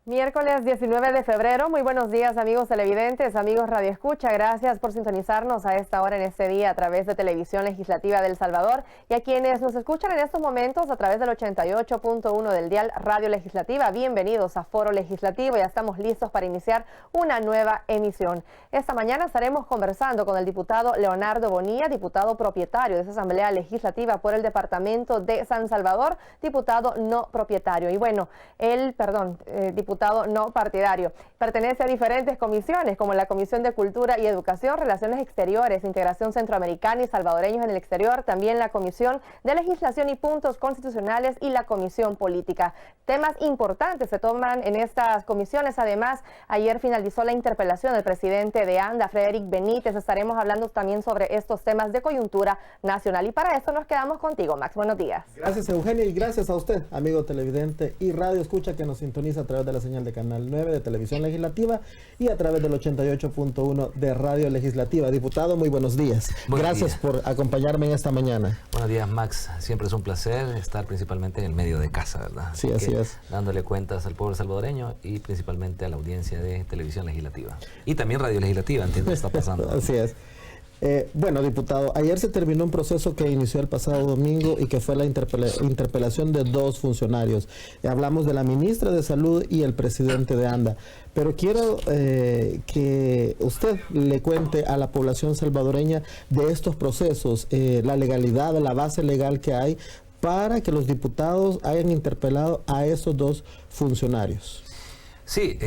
Miércoles 19 de febrero, muy buenos días amigos televidentes, amigos Radio Escucha, gracias por sintonizarnos a esta hora en este día a través de Televisión Legislativa de El Salvador y a quienes nos escuchan en estos momentos a través del 88.1 del dial Radio Legislativa, bienvenidos a Foro Legislativo, ya estamos listos para iniciar una nueva emisión. Esta mañana estaremos conversando con el diputado Leonardo Bonilla, diputado propietario de esa Asamblea Legislativa por el Departamento de San Salvador, diputado no propietario y bueno, diputado no partidario. Pertenece a diferentes comisiones como la Comisión de Cultura y Educación, Relaciones Exteriores, Integración Centroamericana y Salvadoreños en el Exterior, también la Comisión de Legislación y Puntos Constitucionales y la Comisión Política. Temas importantes se toman en estas comisiones. Además, ayer finalizó la interpelación del presidente de ANDA, Frederick Benítez. Estaremos hablando también sobre estos temas de coyuntura nacional. Y para eso nos quedamos contigo, Max. Buenos días. Gracias, Eugenia, y gracias a usted, amigo televidente y Radio Escucha, que nos sintoniza a través de la señal de Canal 9 de Televisión Legislativa y a través del 88.1 de Radio Legislativa. Diputado, muy buenos días. Gracias por acompañarme en esta mañana. Buenos días, Max. Siempre es un placer estar principalmente en el medio de casa, ¿verdad? Sí, así es. Dándole cuentas al pueblo salvadoreño y principalmente a la audiencia de Televisión Legislativa. Y también Radio Legislativa, entiendo que está pasando. Así es. Bueno, diputado, ayer se terminó un proceso que inició el pasado domingo y que fue la interpelación de dos funcionarios. Hablamos de la ministra de Salud y el presidente de ANDA. Pero quiero que usted le cuente a la población salvadoreña de estos procesos, la legalidad, la base legal que hay para que los diputados hayan interpelado a esos dos funcionarios. Sí,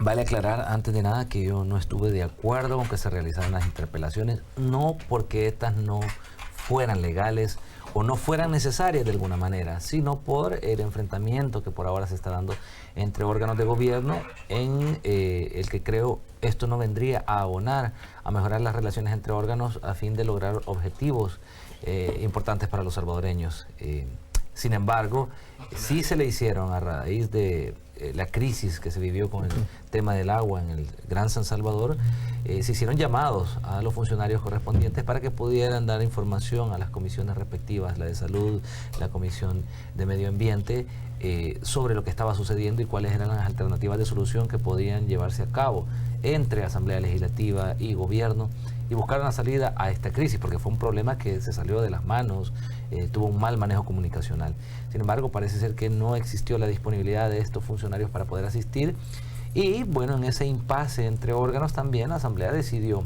vale aclarar antes de nada que yo no estuve de acuerdo con que se realizaran las interpelaciones, no porque estas no fueran legales o no fueran necesarias de alguna manera, sino por el enfrentamiento que por ahora se está dando entre órganos de gobierno en el que creo esto no vendría a abonar, a mejorar las relaciones entre órganos a fin de lograr objetivos importantes para los salvadoreños. Sin embargo, sí se le hicieron a raíz de la crisis que se vivió con el tema del agua en el Gran San Salvador, se hicieron llamados a los funcionarios correspondientes para que pudieran dar información a las comisiones respectivas, la de Salud, la Comisión de Medio Ambiente, sobre lo que estaba sucediendo y cuáles eran las alternativas de solución que podían llevarse a cabo entre Asamblea Legislativa y Gobierno y buscar una salida a esta crisis, porque fue un problema que se salió de las manos, tuvo un mal manejo comunicacional. Sin embargo, parece ser que no existió la disponibilidad de estos funcionarios para poder asistir y bueno, en ese impasse entre órganos también la Asamblea decidió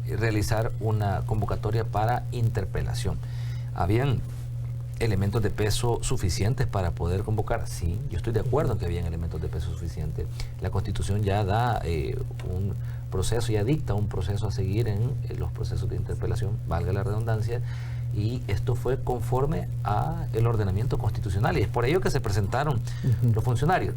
realizar una convocatoria para interpelación. Habían elementos de peso suficientes para poder convocar. Sí, yo estoy de acuerdo en que habían elementos de peso suficientes. La Constitución ya da un proceso, ya dicta un proceso a seguir en los procesos de interpelación, valga la redundancia, y esto fue conforme a el ordenamiento constitucional y es por ello que se presentaron los funcionarios.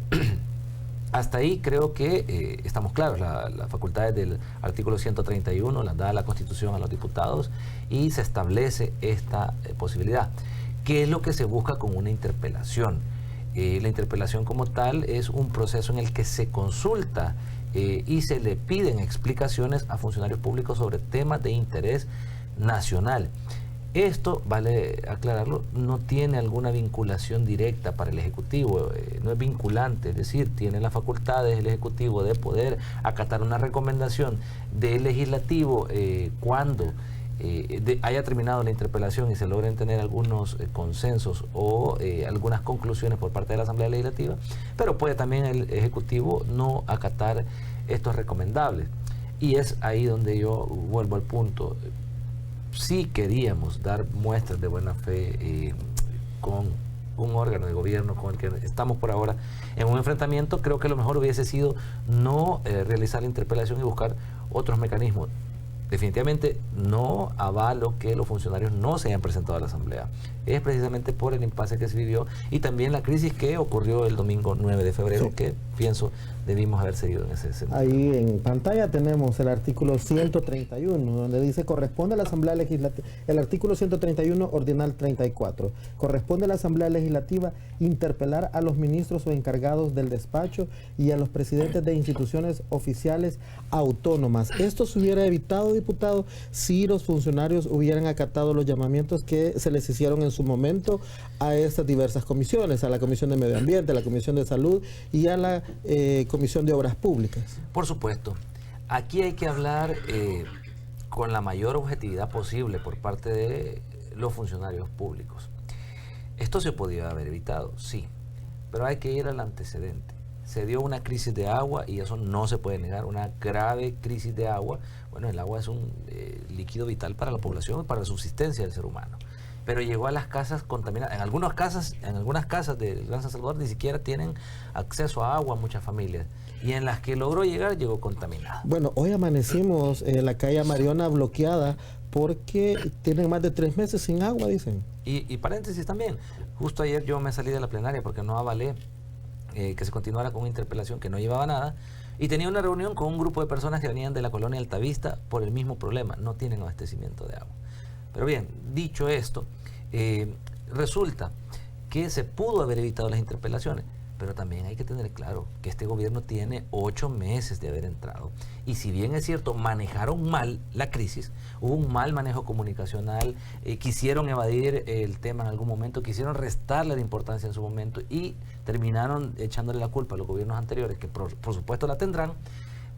Hasta ahí creo que estamos claros. Las facultades del artículo 131 las da la Constitución a los diputados y se establece esta posibilidad. ¿Qué es lo que se busca con una interpelación? La interpelación como tal es un proceso en el que se consulta y se le piden explicaciones a funcionarios públicos sobre temas de interés nacional. Esto, vale aclararlo, no tiene alguna vinculación directa para el Ejecutivo, no es vinculante, es decir, tiene las facultades el Ejecutivo de poder acatar una recomendación del Legislativo cuando haya terminado la interpelación y se logren tener algunos consensos o algunas conclusiones por parte de la Asamblea Legislativa, pero puede también el Ejecutivo no acatar estos recomendables. Y es ahí donde yo vuelvo al punto. Sí queríamos dar muestras de buena fe con un órgano de gobierno con el que estamos por ahora en un enfrentamiento. Creo que lo mejor hubiese sido no realizar la interpelación y buscar otros mecanismos. Definitivamente no avalo que los funcionarios no se hayan presentado a la Asamblea. Es precisamente por el impasse que se vivió y también la crisis que ocurrió el domingo 9 de febrero, sí, que pienso debimos haber seguido en ese sentido. Ahí en pantalla tenemos el artículo 131, donde dice corresponde a la Asamblea Legislativa, el artículo 131, ordinal 34, corresponde a la Asamblea Legislativa interpelar a los ministros o encargados del despacho y a los presidentes de instituciones oficiales autónomas. Esto se hubiera evitado, diputado, si los funcionarios hubieran acatado los llamamientos que se les hicieron en su momento a estas diversas comisiones, a la Comisión de Medio Ambiente, a la Comisión de Salud y a la Comisión de Obras Públicas. Por supuesto, aquí hay que hablar con la mayor objetividad posible por parte de los funcionarios públicos. Esto se podía haber evitado, sí, pero hay que ir al antecedente. Se dio una crisis de agua y eso no se puede negar, una grave crisis de agua. Bueno, el agua es un líquido vital para la población y para la subsistencia del ser humano. Pero llegó a las casas contaminadas. En algunas casas del Gran San Salvador ni siquiera tienen acceso a agua muchas familias. Y en las que logró llegar, llegó contaminada. Bueno, hoy amanecimos en la calle Mariona bloqueada porque tienen más de 3 meses sin agua, dicen. Y paréntesis también, justo ayer yo me salí de la plenaria porque no avalé que se continuara con una interpelación que no llevaba nada, y tenía una reunión con un grupo de personas que venían de la colonia Altavista por el mismo problema, no tienen abastecimiento de agua. Pero bien, dicho esto, resulta que se pudo haber evitado las interpelaciones, pero también hay que tener claro que este gobierno tiene 8 meses de haber entrado, y si bien es cierto, manejaron mal la crisis, hubo un mal manejo comunicacional, quisieron evadir el tema en algún momento, quisieron restarle la importancia en su momento y terminaron echándole la culpa a los gobiernos anteriores, que por supuesto la tendrán,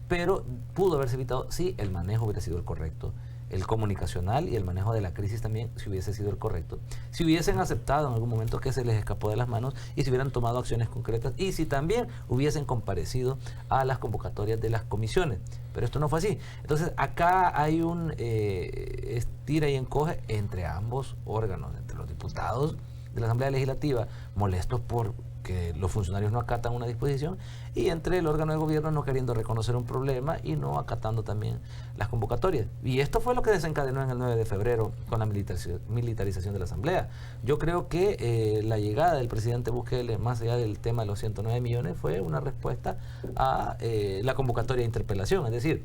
pero pudo haberse evitado si el manejo hubiera sido el correcto, el comunicacional y el manejo de la crisis también, si hubiese sido el correcto, si hubiesen aceptado en algún momento que se les escapó de las manos y si hubieran tomado acciones concretas y si también hubiesen comparecido a las convocatorias de las comisiones. Pero esto no fue así. Entonces acá hay un estira y encoge entre ambos órganos, entre los diputados de la Asamblea Legislativa molestos por que los funcionarios no acatan una disposición, y entre el órgano de gobierno no queriendo reconocer un problema y no acatando también las convocatorias. Y esto fue lo que desencadenó en el 9 de febrero con la militarización de la Asamblea. Yo creo que la llegada del presidente Bukele, más allá del tema de los 109 millones, fue una respuesta a la convocatoria de interpelación. Es decir,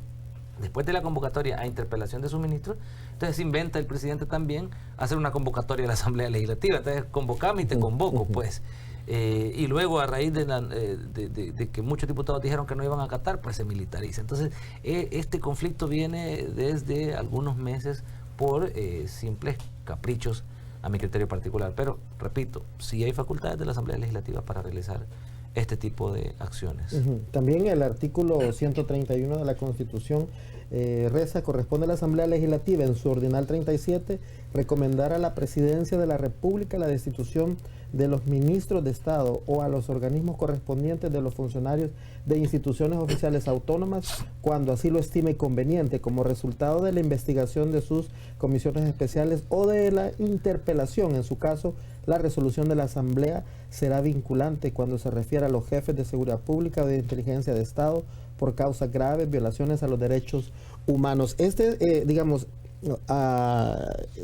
después de la convocatoria a interpelación de sus ministros, entonces inventa el presidente también hacer una convocatoria a la Asamblea Legislativa. Entonces, convocame y te convoco, pues. Y luego, a raíz de que muchos diputados dijeron que no iban a acatar, pues se militariza. Entonces, este conflicto viene desde algunos meses por simples caprichos, a mi criterio particular. Pero, repito, sí hay facultades de la Asamblea Legislativa para realizar este tipo de acciones. También el artículo 131 de la Constitución reza: corresponde a la Asamblea Legislativa en su ordinal 37 recomendar a la Presidencia de la República la destitución de los ministros de Estado o a los organismos correspondientes de los funcionarios de instituciones oficiales autónomas cuando así lo estime conveniente, como resultado de la investigación de sus comisiones especiales o de la interpelación. En su caso, la resolución de la Asamblea será vinculante cuando se refiera a los jefes de seguridad pública o de inteligencia de Estado por causas graves, violaciones a los derechos humanos.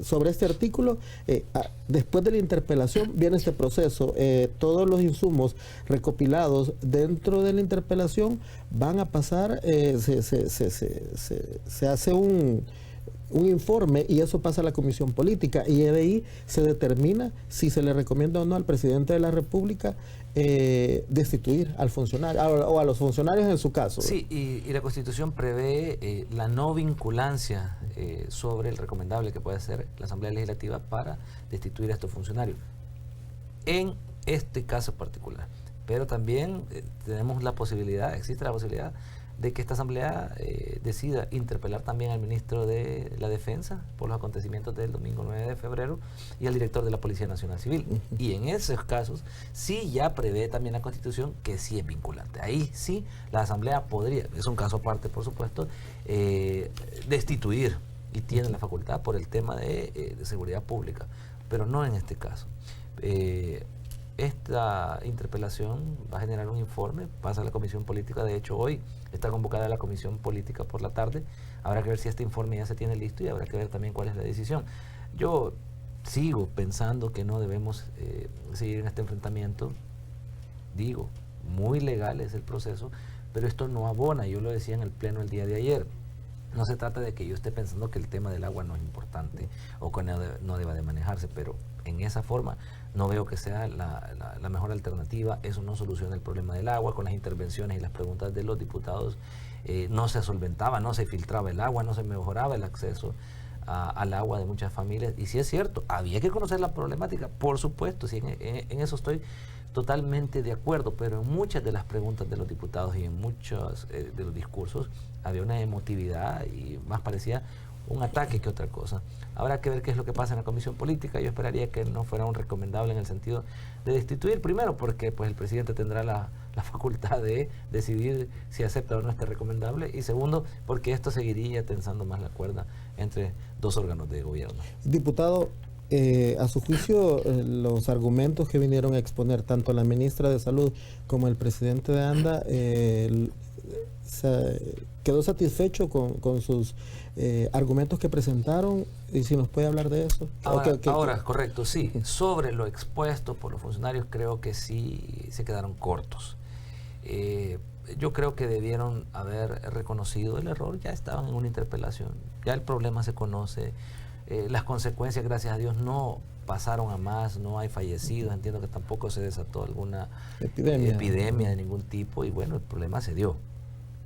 Sobre este artículo, después de la interpelación viene este proceso. Todos los insumos recopilados dentro de la interpelación van a pasar, se hace un informe y eso pasa a la comisión política, y de ahí se determina si se le recomienda o no al presidente de la República destituir al funcionario o a los funcionarios en su caso. Sí, y la Constitución prevé la no vinculancia sobre el recomendable que puede hacer la Asamblea Legislativa para destituir a estos funcionarios en este caso particular. Pero también tenemos la posibilidad, existe la posibilidad de que esta Asamblea decida interpelar también al ministro de la Defensa por los acontecimientos del domingo 9 de febrero y al director de la Policía Nacional Civil. Y en esos casos sí ya prevé también la Constitución que sí es vinculante. Ahí sí la Asamblea podría, es un caso aparte por supuesto, destituir, y tiene la facultad por el tema de seguridad pública, pero no en este caso. Esta interpelación va a generar un informe, pasa a la Comisión Política. De hecho, hoy está convocada la Comisión Política por la tarde. Habrá que ver si este informe ya se tiene listo y habrá que ver también cuál es la decisión. Yo sigo pensando que no debemos seguir en este enfrentamiento. Digo, muy legal es el proceso, pero esto no abona. Yo lo decía en el pleno el día de ayer. No se trata de que yo esté pensando que el tema del agua no es importante o que no deba de manejarse, pero en esa forma no veo que sea la mejor alternativa. Eso no soluciona el problema del agua. Con las intervenciones y las preguntas de los diputados no se solventaba, no se filtraba el agua, no se mejoraba el acceso al agua de muchas familias. Y sí es cierto, había que conocer la problemática, por supuesto, sí, en eso estoy totalmente de acuerdo, pero en muchas de las preguntas de los diputados y en muchos de los discursos había una emotividad y más parecía un ataque que otra cosa. Habrá que ver qué es lo que pasa en la comisión política. Yo esperaría que no fuera un recomendable en el sentido de destituir, primero porque pues el presidente tendrá la facultad de decidir si acepta o no este recomendable, y segundo porque esto seguiría tensando más la cuerda entre dos órganos de gobierno. Diputado, a su juicio, los argumentos que vinieron a exponer tanto la ministra de Salud como el presidente de ANDA, ¿quedó satisfecho con sus argumentos que presentaron? Y si nos puede hablar de eso. Ahora, correcto, sí. Sobre lo expuesto por los funcionarios, creo que sí se quedaron cortos. Yo creo que debieron haber reconocido el error. Ya estaban en una interpelación, ya el problema se conoce. Las consecuencias, gracias a Dios, no pasaron a más, no hay fallecidos, entiendo que tampoco se desató alguna epidemia de ningún tipo, y bueno, el problema se dio.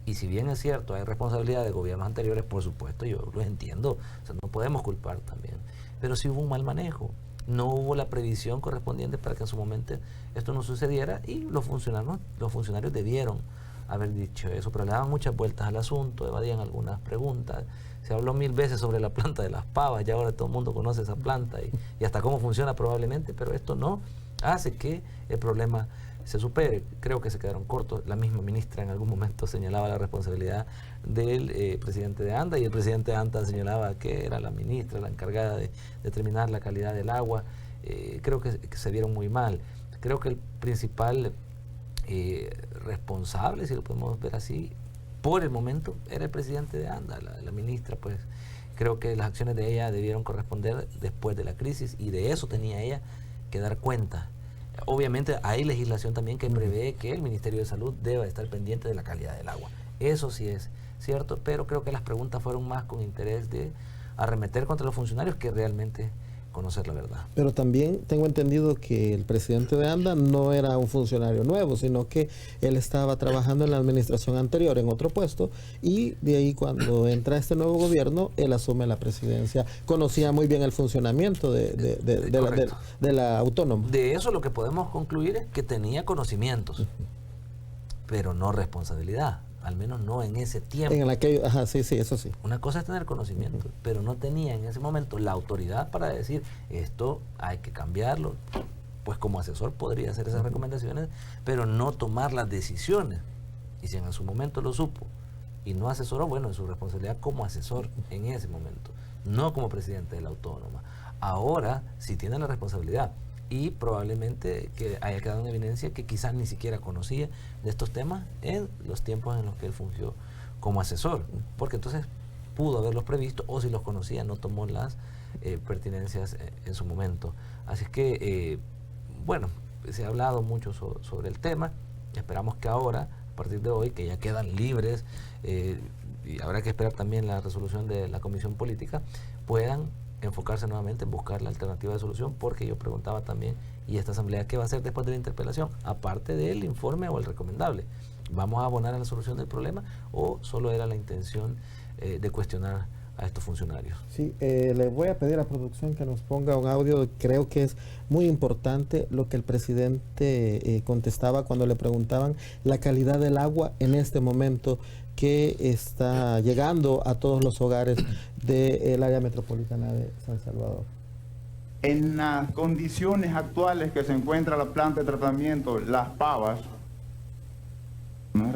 Y si bien es cierto, hay responsabilidad de gobiernos anteriores, por supuesto, yo lo entiendo, o sea, no podemos culpar también, pero sí hubo un mal manejo, no hubo la previsión correspondiente para que en su momento esto no sucediera, y los funcionarios debieron haber dicho eso, pero le daban muchas vueltas al asunto, evadían algunas preguntas. Se habló 1000 veces sobre la planta de las pavas, ya ahora todo el mundo conoce esa planta y hasta cómo funciona probablemente, pero esto no hace que el problema se supere. Creo que se quedaron cortos. La misma ministra en algún momento señalaba la responsabilidad del presidente de ANDA, y el presidente de ANDA señalaba que era la ministra la encargada de determinar la calidad del agua. Creo que se vieron muy mal. Creo que el principal responsable, si lo podemos ver así, por el momento era el presidente de ANDA. La ministra, pues creo que las acciones de ella debieron corresponder después de la crisis, y de eso tenía ella que dar cuenta. Obviamente hay legislación también que prevé que el Ministerio de Salud deba estar pendiente de la calidad del agua. Eso sí es cierto, pero creo que las preguntas fueron más con interés de arremeter contra los funcionarios que realmente conocer la verdad. Pero también tengo entendido que el presidente de ANDA no era un funcionario nuevo, sino que él estaba trabajando en la administración anterior en otro puesto, y de ahí cuando entra este nuevo gobierno, él asume la presidencia. Conocía muy bien el funcionamiento de la autónoma. De eso lo que podemos concluir es que tenía conocimientos, pero no responsabilidad. Al menos no en ese tiempo. Sí, eso sí. Una cosa es tener conocimiento, pero no tenía en ese momento la autoridad para decir esto hay que cambiarlo. Pues como asesor podría hacer esas recomendaciones, pero no tomar las decisiones. Y si en su momento lo supo y no asesoró, bueno, es su responsabilidad como asesor en ese momento, no como presidente de la autónoma. Ahora sí tiene la responsabilidad, y probablemente que haya quedado en evidencia que quizás ni siquiera conocía de estos temas en los tiempos en los que él fungió como asesor, porque entonces pudo haberlos previsto, o si los conocía no tomó las pertinencias en su momento. Así que, bueno, se ha hablado mucho sobre el tema. Esperamos que ahora, a partir de hoy, que ya quedan libres, y habrá que esperar también la resolución de la Comisión Política, puedan enfocarse nuevamente en buscar la alternativa de solución, porque yo preguntaba también, ¿y esta asamblea qué va a hacer después de la interpelación? Aparte del informe o el recomendable, ¿vamos a abonar a la solución del problema o solo era la intención de cuestionar a estos funcionarios? Sí, le voy a pedir a producción que nos ponga un audio. Creo que es muy importante lo que el presidente contestaba cuando le preguntaban la calidad del agua en este momento que está llegando a todos los hogares del área metropolitana de San Salvador. En las condiciones actuales que se encuentra la planta de tratamiento Las Pavas, no es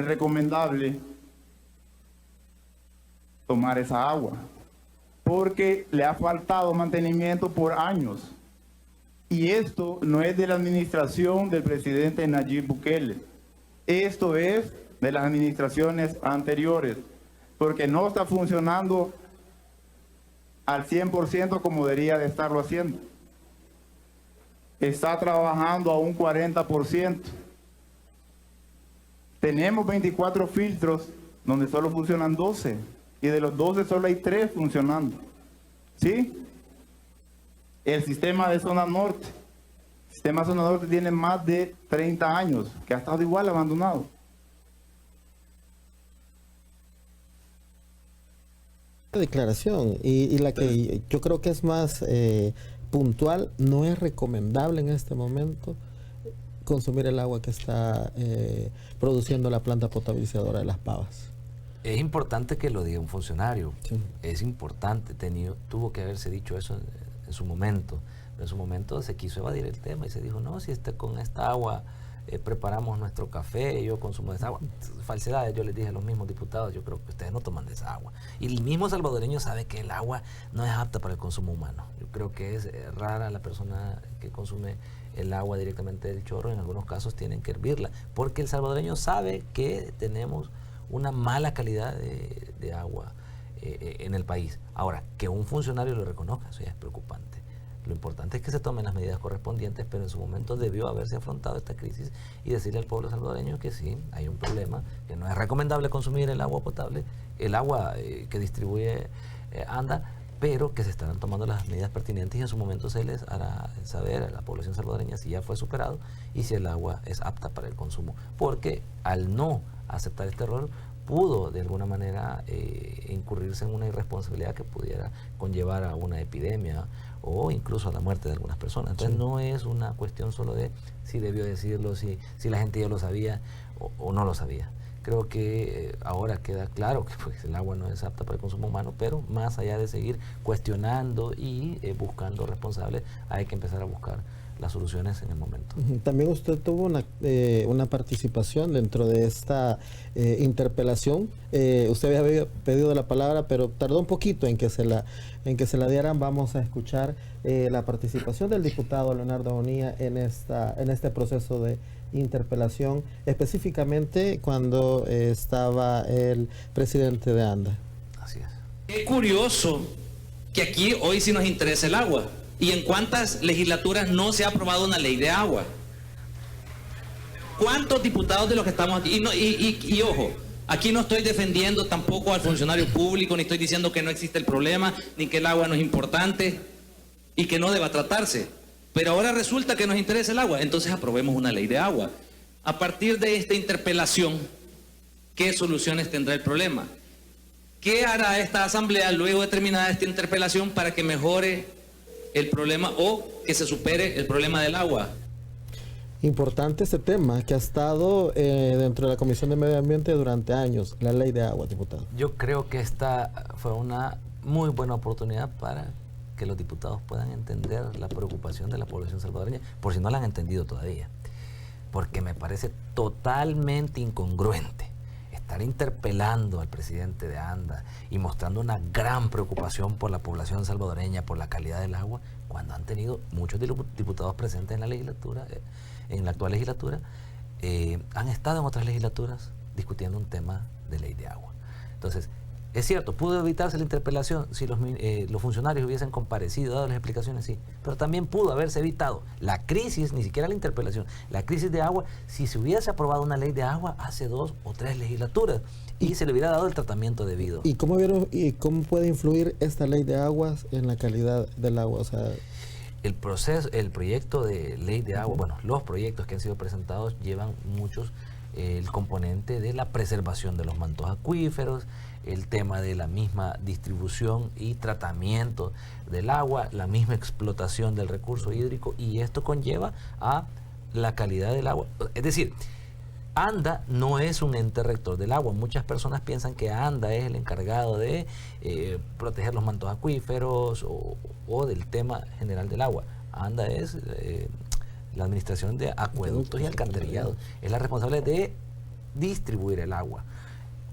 recomendable tomar esa agua, porque le ha faltado mantenimiento por años. Y esto no es de la administración del presidente Nayib Bukele, esto es de las administraciones anteriores, porque no está funcionando al 100% como debería de estarlo haciendo. Está trabajando a un 40%. Tenemos 24 filtros donde solo funcionan 12 y de los 12 solo hay 3 funcionando. ¿Sí? El sistema de zona norte. El sistema de zona norte tiene más de 30 años, que ha estado igual abandonado. Declaración y la que yo creo que es más puntual, no es recomendable en este momento consumir el agua que está produciendo la planta potabilizadora de Las Pavas. Es importante que lo diga un funcionario, Sí. es importante, tuvo que haberse dicho eso en su momento, pero en su momento se quiso evadir el tema y se dijo, no, si con esta agua preparamos nuestro café, yo consumo de esa agua. Falsedades, yo les dije a los mismos diputados, yo creo que ustedes no toman de esa agua. Y el mismo salvadoreño sabe que el agua no es apta para el consumo humano. Yo creo que es rara la persona que consume el agua directamente del chorro, en algunos casos tienen que hervirla, porque el salvadoreño sabe que tenemos una mala calidad de agua en el país. Ahora, que un funcionario lo reconozca, eso ya es preocupante. Lo importante es que se tomen las medidas correspondientes, pero en su momento debió haberse afrontado esta crisis y decirle al pueblo salvadoreño que sí, hay un problema, que no es recomendable consumir el agua potable, el agua que distribuye ANDA, pero que se estarán tomando las medidas pertinentes y en su momento se les hará saber a la población salvadoreña si ya fue superado y si el agua es apta para el consumo. Porque al no aceptar este error, pudo de alguna manera incurrirse en una irresponsabilidad que pudiera conllevar a una epidemia o incluso a la muerte de algunas personas. Entonces sí, no es una cuestión solo de si debió decirlo, si la gente ya lo sabía o no lo sabía. Creo que ahora queda claro que pues, el agua no es apta para el consumo humano, pero más allá de seguir cuestionando y buscando responsables, hay que empezar a buscar las soluciones en el momento. También usted tuvo una participación dentro de esta interpelación. Usted había pedido la palabra, pero tardó un poquito en que se la dieran. Vamos a escuchar la participación del diputado Leonardo Bonilla en este proceso de interpelación, específicamente cuando estaba el presidente de ANDA. Así es. Es curioso que aquí hoy sí nos interesa el agua. ¿Y en cuántas legislaturas no se ha aprobado una ley de agua? ¿Cuántos diputados de los que estamos aquí? Y ojo, aquí no estoy defendiendo tampoco al funcionario público, ni estoy diciendo que no existe el problema, ni que el agua no es importante y que no deba tratarse. Pero ahora resulta que nos interesa el agua, entonces aprobemos una ley de agua. A partir de esta interpelación, ¿qué soluciones tendrá el problema? ¿Qué hará esta asamblea luego de terminada esta interpelación para que mejore el problema o que se supere el problema del agua? Importante este tema que ha estado dentro de la Comisión de Medio Ambiente durante años, la ley de agua, diputado. Yo creo que esta fue una muy buena oportunidad para que los diputados puedan entender la preocupación de la población salvadoreña, por si no la han entendido todavía, porque me parece totalmente incongruente estar interpelando al presidente de ANDA y mostrando una gran preocupación por la población salvadoreña, por la calidad del agua, cuando han tenido muchos diputados presentes en la legislatura, en la actual legislatura, han estado en otras legislaturas discutiendo un tema de ley de agua. Entonces, es cierto, pudo evitarse la interpelación si los funcionarios hubiesen comparecido, dado las explicaciones, sí, pero también pudo haberse evitado la crisis, ni siquiera la interpelación, la crisis de agua, si se hubiese aprobado una ley de agua hace 2 o 3 legislaturas y se le hubiera dado el tratamiento debido. ¿Y cómo puede influir esta ley de aguas en la calidad del agua? O sea, el proyecto de ley de agua, bueno, los proyectos que han sido presentados llevan muchos el componente de la preservación de los mantos acuíferos, el tema de la misma distribución y tratamiento del agua, la misma explotación del recurso hídrico, y esto conlleva a la calidad del agua. Es decir, ANDA no es un ente rector del agua. Muchas personas piensan que ANDA es el encargado de proteger los mantos acuíferos o del tema general del agua. ANDA es la administración de acueductos y alcantarillados. Es la responsable de distribuir el agua.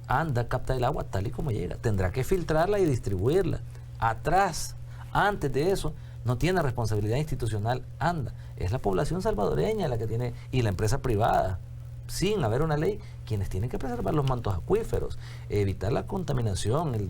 ANDA capta el agua tal y como llega. Tendrá que filtrarla y distribuirla. Atrás, antes de eso, no tiene responsabilidad institucional ANDA. Es la población salvadoreña la que tiene, y la empresa privada, sin haber una ley, quienes tienen que preservar los mantos acuíferos, evitar la contaminación,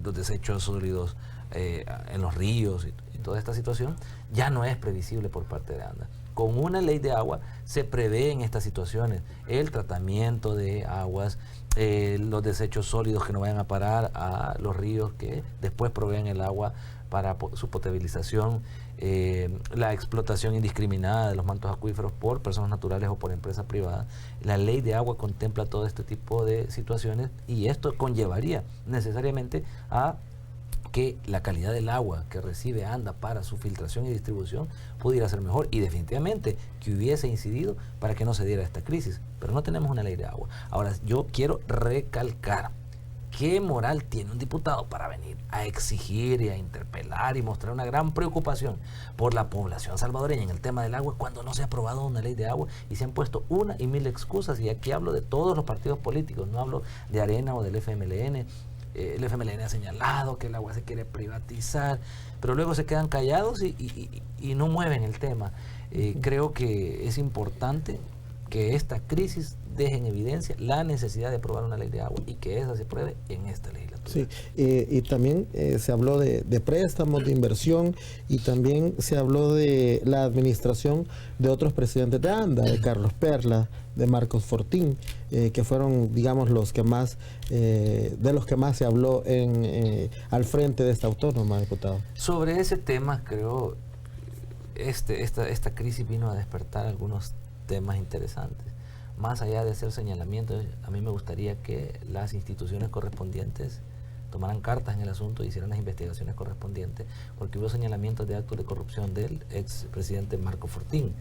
los desechos sólidos en los ríos y toda esta situación, ya no es previsible por parte de ANDA. con una ley de agua se prevén estas situaciones, el tratamiento de aguas, los desechos sólidos que no vayan a parar a los ríos que después proveen el agua para su potabilización, la explotación indiscriminada de los mantos acuíferos por personas naturales o por empresas privadas. La ley de agua contempla todo este tipo de situaciones y esto conllevaría necesariamente a que la calidad del agua que recibe ANDA para su filtración y distribución pudiera ser mejor y definitivamente que hubiese incidido para que no se diera esta crisis. Pero no tenemos una ley de agua. Ahora, yo quiero recalcar, ¿qué moral tiene un diputado para venir a exigir y a interpelar y mostrar una gran preocupación por la población salvadoreña en el tema del agua cuando no se ha aprobado una ley de agua y se han puesto una y mil excusas? Y aquí hablo de todos los partidos políticos, no hablo de Arena o del FMLN. El FMLN ha señalado que el agua se quiere privatizar, pero luego se quedan callados y no mueven el tema. Creo que es importante que esta crisis deje en evidencia la necesidad de aprobar una ley de agua y que esa se apruebe en esta legislatura. Sí, y también se habló de préstamos, de inversión, y también se habló de la administración de otros presidentes de ANDA, de Carlos Perla, de Marcos Fortín, que fueron, digamos, los que más, de los que más se habló al frente de esta autónoma, diputado. Sobre ese tema, creo, esta crisis vino a despertar algunos temas interesantes. Más allá de hacer señalamientos, a mí me gustaría que las instituciones correspondientes tomaran cartas en el asunto y hicieran las investigaciones correspondientes, porque hubo señalamientos de actos de corrupción del expresidente Marco Fortín.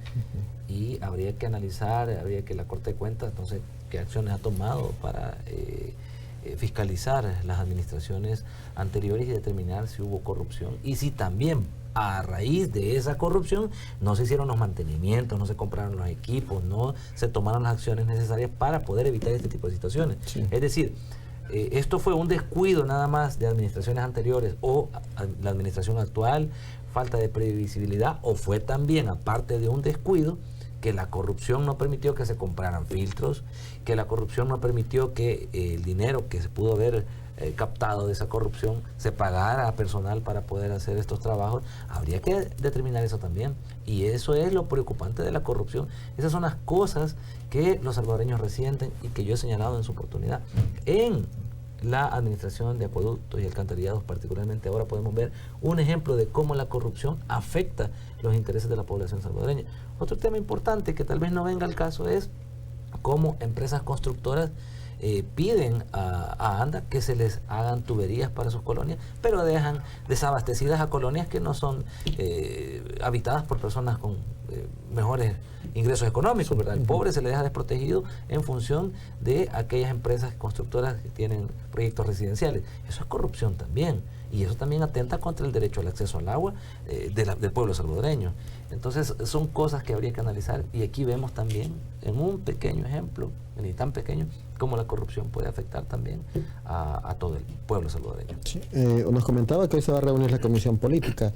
Y habría que analizar, habría que la Corte de Cuentas, entonces, qué acciones ha tomado para fiscalizar las administraciones anteriores y determinar si hubo corrupción y si también a raíz de esa corrupción no se hicieron los mantenimientos, no se compraron los equipos, no se tomaron las acciones necesarias para poder evitar este tipo de situaciones. Sí. Es decir, esto fue un descuido nada más de administraciones anteriores o la administración actual, falta de previsibilidad, o fue también, aparte de un descuido, que la corrupción no permitió que se compraran filtros, que la corrupción no permitió que el dinero que se pudo haber captado de esa corrupción se pagara a personal para poder hacer estos trabajos. Habría que determinar eso también, y eso es lo preocupante de la corrupción. Esas son las cosas que los salvadoreños resienten y que yo he señalado en su oportunidad. En la administración de acueductos y alcantarillados particularmente ahora podemos ver un ejemplo de cómo la corrupción afecta los intereses de la población salvadoreña. Otro tema importante que tal vez no venga al caso es cómo empresas constructoras piden a ANDA que se les hagan tuberías para sus colonias, pero dejan desabastecidas a colonias que no son habitadas por personas con mejores ingresos económicos, ¿verdad? El pobre se le deja desprotegido en función de aquellas empresas constructoras que tienen proyectos residenciales. Eso es corrupción también, y eso también atenta contra el derecho al acceso al agua del pueblo salvadoreño. Entonces son cosas que habría que analizar, y aquí vemos también en un pequeño ejemplo, ni tan pequeño, cómo la corrupción puede afectar también a todo el pueblo salvadoreño. Sí. Nos comentaba que hoy se va a reunir la comisión política.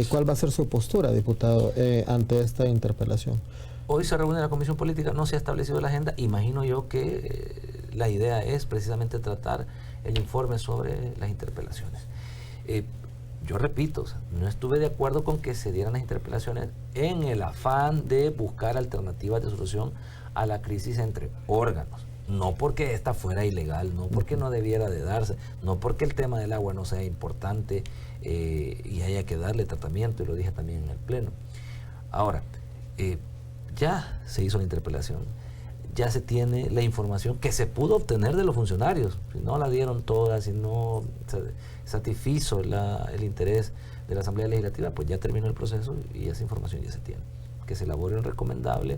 ¿Cuál va a ser su postura, diputado, ante esta interpelación? Hoy se reúne la comisión política, no se ha establecido la agenda. Imagino yo que la idea es precisamente tratar el informe sobre las interpelaciones. Yo repito, no estuve de acuerdo con que se dieran las interpelaciones en el afán de buscar alternativas de solución a la crisis entre órganos. No porque esta fuera ilegal, no porque no debiera de darse, no porque el tema del agua no sea importante y haya que darle tratamiento, y lo dije también en el Pleno. Ahora, ya se hizo la interpelación, ya se tiene la información que se pudo obtener de los funcionarios. Si no la dieron todas, si no se satisfizo el interés de la Asamblea Legislativa, pues ya terminó el proceso y esa información ya se tiene. Que se elabore un recomendable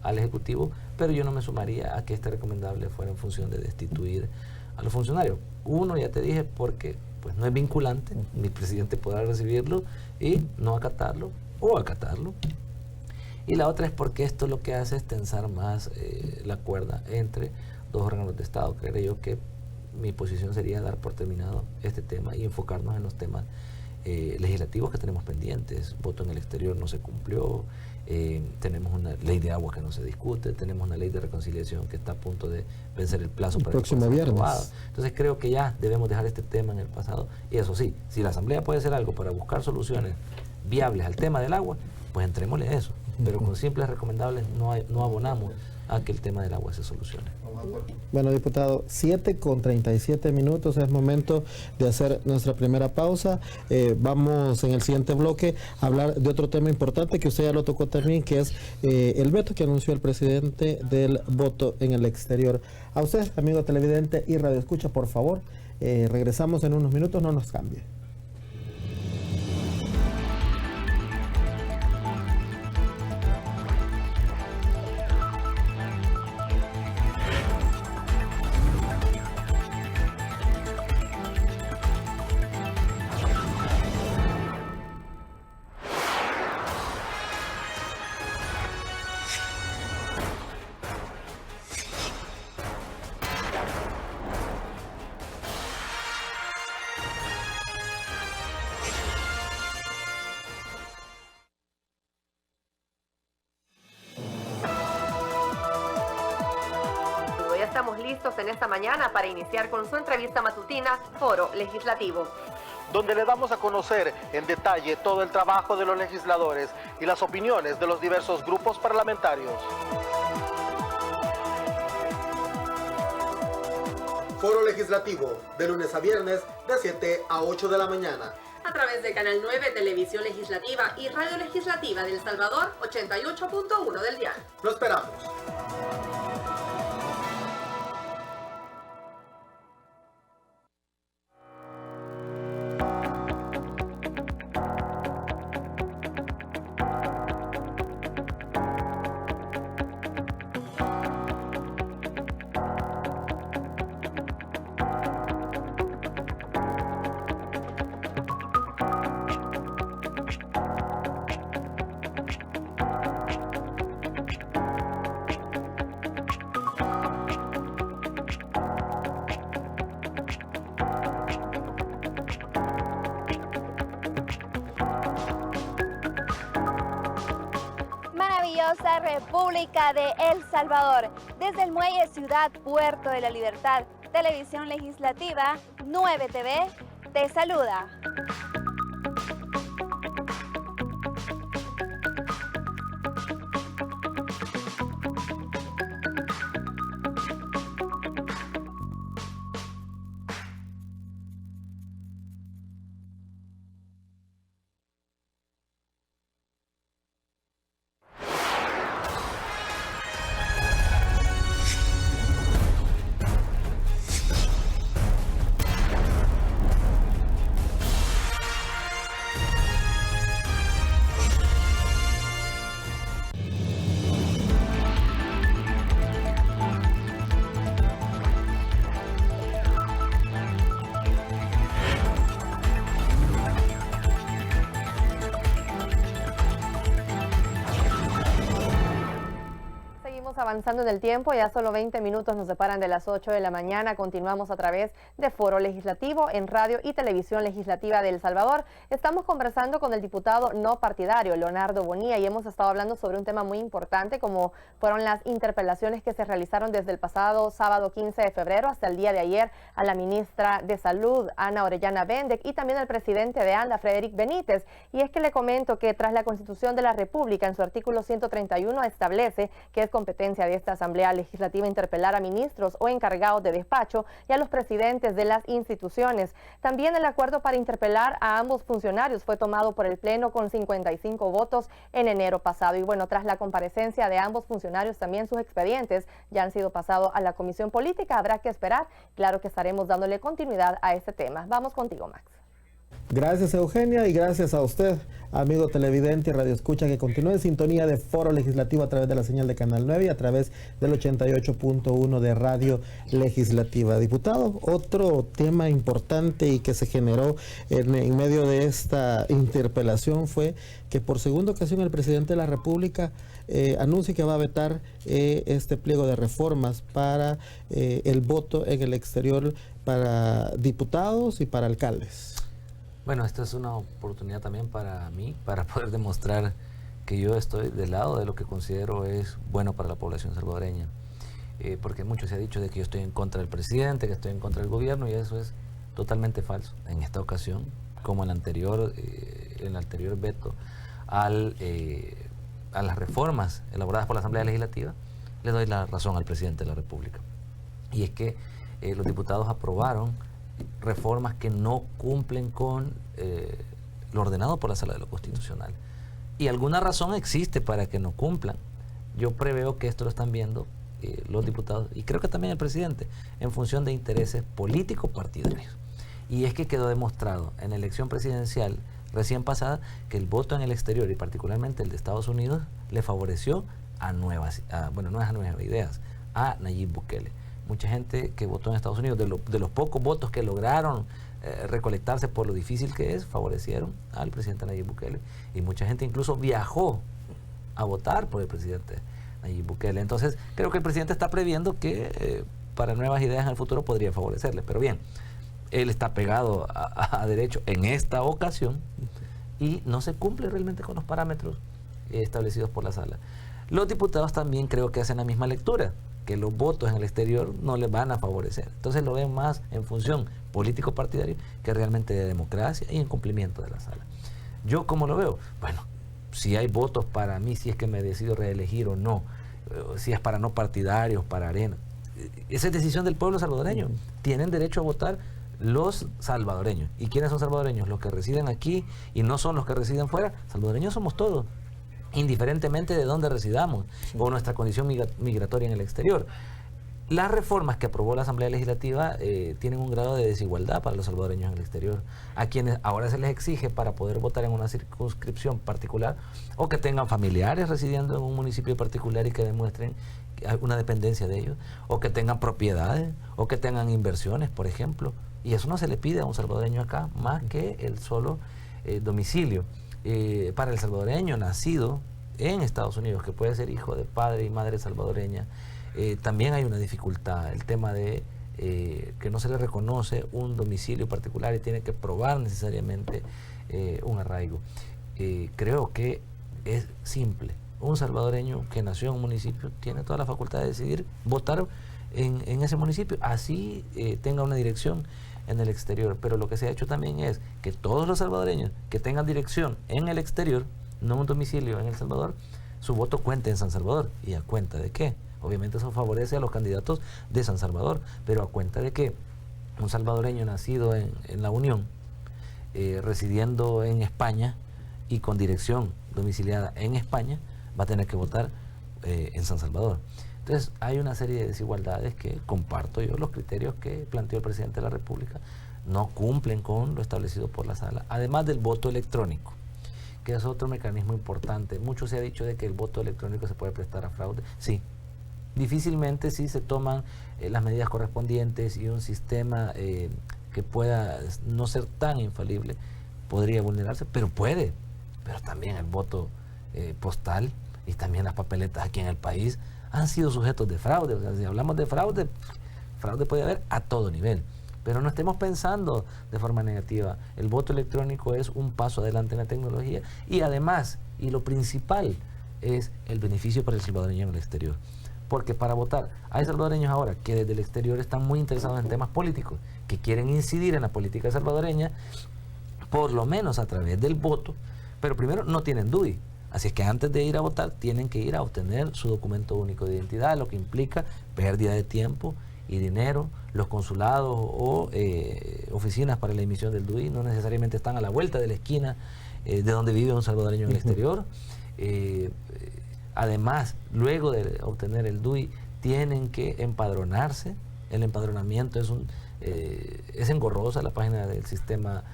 al Ejecutivo, pero yo no me sumaría a que este recomendable fuera en función de destituir a los funcionarios. Uno, ya te dije, porque pues no es vinculante, mi presidente podrá recibirlo y no acatarlo, o acatarlo. Y la otra es porque esto lo que hace es tensar más la cuerda entre dos órganos de Estado. Creeré yo que mi posición sería dar por terminado este tema y enfocarnos en los temas legislativos que tenemos pendientes. Voto en el exterior no se cumplió, tenemos una ley de agua que no se discute, tenemos una ley de reconciliación que está a punto de vencer el plazo para el próximo viernes. Entonces creo que ya debemos dejar este tema en el pasado, y eso sí, si la Asamblea puede hacer algo para buscar soluciones viables al tema del agua, pues entrémosle a eso. pero con simples recomendables no abonamos a que el tema del agua se solucione. Bueno, diputado, 7:37, es momento de hacer nuestra primera pausa. Vamos en el siguiente bloque a hablar de otro tema importante que usted ya lo tocó también, que es el veto que anunció el presidente del voto en el exterior. A usted, amigo televidente y radioescucha, por favor, regresamos en unos minutos, no nos cambie. Estamos listos en esta mañana para iniciar con su entrevista matutina Foro Legislativo, donde le damos a conocer en detalle todo el trabajo de los legisladores y las opiniones de los diversos grupos parlamentarios. Foro Legislativo, de lunes a viernes, de 7 a 8 de la mañana. A través de Canal 9, Televisión Legislativa y Radio Legislativa de El Salvador, 88.1 del dial. Lo esperamos. República de El Salvador, desde el muelle Ciudad Puerto de la Libertad, Televisión Legislativa 9 TV te saluda. Avanzando en el tiempo, ya solo 20 minutos nos separan de las 8 de la mañana. Continuamos a través de Foro Legislativo en Radio y Televisión Legislativa de El Salvador. Estamos conversando con el diputado no partidario, Leonardo Bonilla, y hemos estado hablando sobre un tema muy importante, como fueron las interpelaciones que se realizaron desde el pasado sábado 15 de febrero hasta el día de ayer a la ministra de Salud, Ana Orellana Bendec, y también al presidente de ANDA, Frederick Benítez. Y es que le comento que tras la Constitución de la República, en su artículo 131, establece que es competencia de esta Asamblea Legislativa interpelar a ministros o encargados de despacho y a los presidentes de las instituciones. También el acuerdo para interpelar a ambos funcionarios fue tomado por el Pleno con 55 votos en enero pasado. Y bueno, tras la comparecencia de ambos funcionarios, también sus expedientes ya han sido pasados a la Comisión Política. Habrá que esperar. Claro que estaremos dándole continuidad a este tema. Vamos contigo, Max. Gracias, Eugenia, y gracias a usted, amigo televidente y radioescucha, que continúe en sintonía de Foro Legislativo a través de la señal de Canal 9 y a través del 88.1 de Radio Legislativa. Diputado, otro tema importante y que se generó en medio de esta interpelación fue que por segunda ocasión el presidente de la República anuncia que va a vetar este pliego de reformas para el voto en el exterior para diputados y para alcaldes. Bueno, esta es una oportunidad también para mí, para poder demostrar que yo estoy del lado de lo que considero es bueno para la población salvadoreña. Porque mucho se ha dicho de que yo estoy en contra del presidente, que estoy en contra del gobierno, y eso es totalmente falso. En esta ocasión, como en el anterior veto al a las reformas elaboradas por la Asamblea Legislativa, le doy la razón al presidente de la República. Y es que los diputados aprobaron reformas que no cumplen con lo ordenado por la Sala de lo Constitucional. Y alguna razón existe para que no cumplan. Yo preveo que esto lo están viendo los diputados, y creo que también el presidente, en función de intereses políticos partidarios. Y es que quedó demostrado en la elección presidencial recién pasada que el voto en el exterior, y particularmente el de Estados Unidos, le favoreció a nuevas ideas, a Nayib Bukele. Mucha gente que votó en Estados Unidos, de los pocos votos que lograron recolectarse por lo difícil que es, favorecieron al presidente Nayib Bukele. Y mucha gente incluso viajó a votar por el presidente Nayib Bukele. Entonces, creo que el presidente está previendo que para nuevas ideas en el futuro podría favorecerle. Pero bien, él está pegado a derecho en esta ocasión y no se cumple realmente con los parámetros establecidos por la sala. Los diputados también creo que hacen la misma lectura, que los votos en el exterior no les van a favorecer. Entonces lo ven más en función político-partidaria que realmente de democracia y en cumplimiento de la sala. ¿Yo cómo lo veo? Bueno, si hay votos para mí, si es que me decido reelegir o no, si es para no partidarios, para arena, esa es decisión del pueblo salvadoreño. Tienen derecho a votar los salvadoreños. ¿Y quiénes son salvadoreños? Los que residen aquí y no son los que residen fuera. Salvadoreños somos todos, indiferentemente de dónde residamos o nuestra condición migratoria en el exterior. Las reformas que aprobó la Asamblea Legislativa tienen un grado de desigualdad para los salvadoreños en el exterior, a quienes ahora se les exige para poder votar en una circunscripción particular o que tengan familiares residiendo en un municipio particular y que demuestren una dependencia de ellos, o que tengan propiedades o que tengan inversiones, por ejemplo. Y eso no se le pide a un salvadoreño acá más que el solo domicilio. Para el salvadoreño nacido en Estados Unidos, que puede ser hijo de padre y madre salvadoreña, también hay una dificultad, el tema de que no se le reconoce un domicilio particular y tiene que probar necesariamente un arraigo. Creo que es simple. Un salvadoreño que nació en un municipio tiene toda la facultad de decidir votar en ese municipio, así tenga una dirección en el exterior. Pero lo que se ha hecho también es que todos los salvadoreños que tengan dirección en el exterior, no un domicilio en El Salvador, su voto cuente en San Salvador. ¿Y a cuenta de qué? Obviamente eso favorece a los candidatos de San Salvador, pero a cuenta de que un salvadoreño nacido en la Unión, residiendo en España y con dirección domiciliada en España, va a tener que votar en San Salvador. Entonces hay una serie de desigualdades que comparto yo, los criterios que planteó el presidente de la República no cumplen con lo establecido por la sala, además del voto electrónico, que es otro mecanismo importante. Mucho se ha dicho de que el voto electrónico se puede prestar a fraude. Sí, difícilmente si se toman las medidas correspondientes y un sistema que pueda no ser tan infalible podría vulnerarse, pero puede. Pero también el voto postal y también las papeletas aquí en el país han sido sujetos de fraude. O sea, si hablamos de fraude, fraude puede haber a todo nivel. Pero no estemos pensando de forma negativa. El voto electrónico es un paso adelante en la tecnología y además, y lo principal, es el beneficio para el salvadoreño en el exterior. Porque para votar, hay salvadoreños ahora que desde el exterior están muy interesados en temas políticos, que quieren incidir en la política salvadoreña, por lo menos a través del voto, pero primero no tienen DUI. Así es que antes de ir a votar tienen que ir a obtener su documento único de identidad, lo que implica pérdida de tiempo y dinero. Los consulados o oficinas para la emisión del DUI no necesariamente están a la vuelta de la esquina de donde vive un salvadoreño en el exterior. Además, luego de obtener el DUI, tienen que empadronarse. El empadronamiento es engorrosa. La página del sistema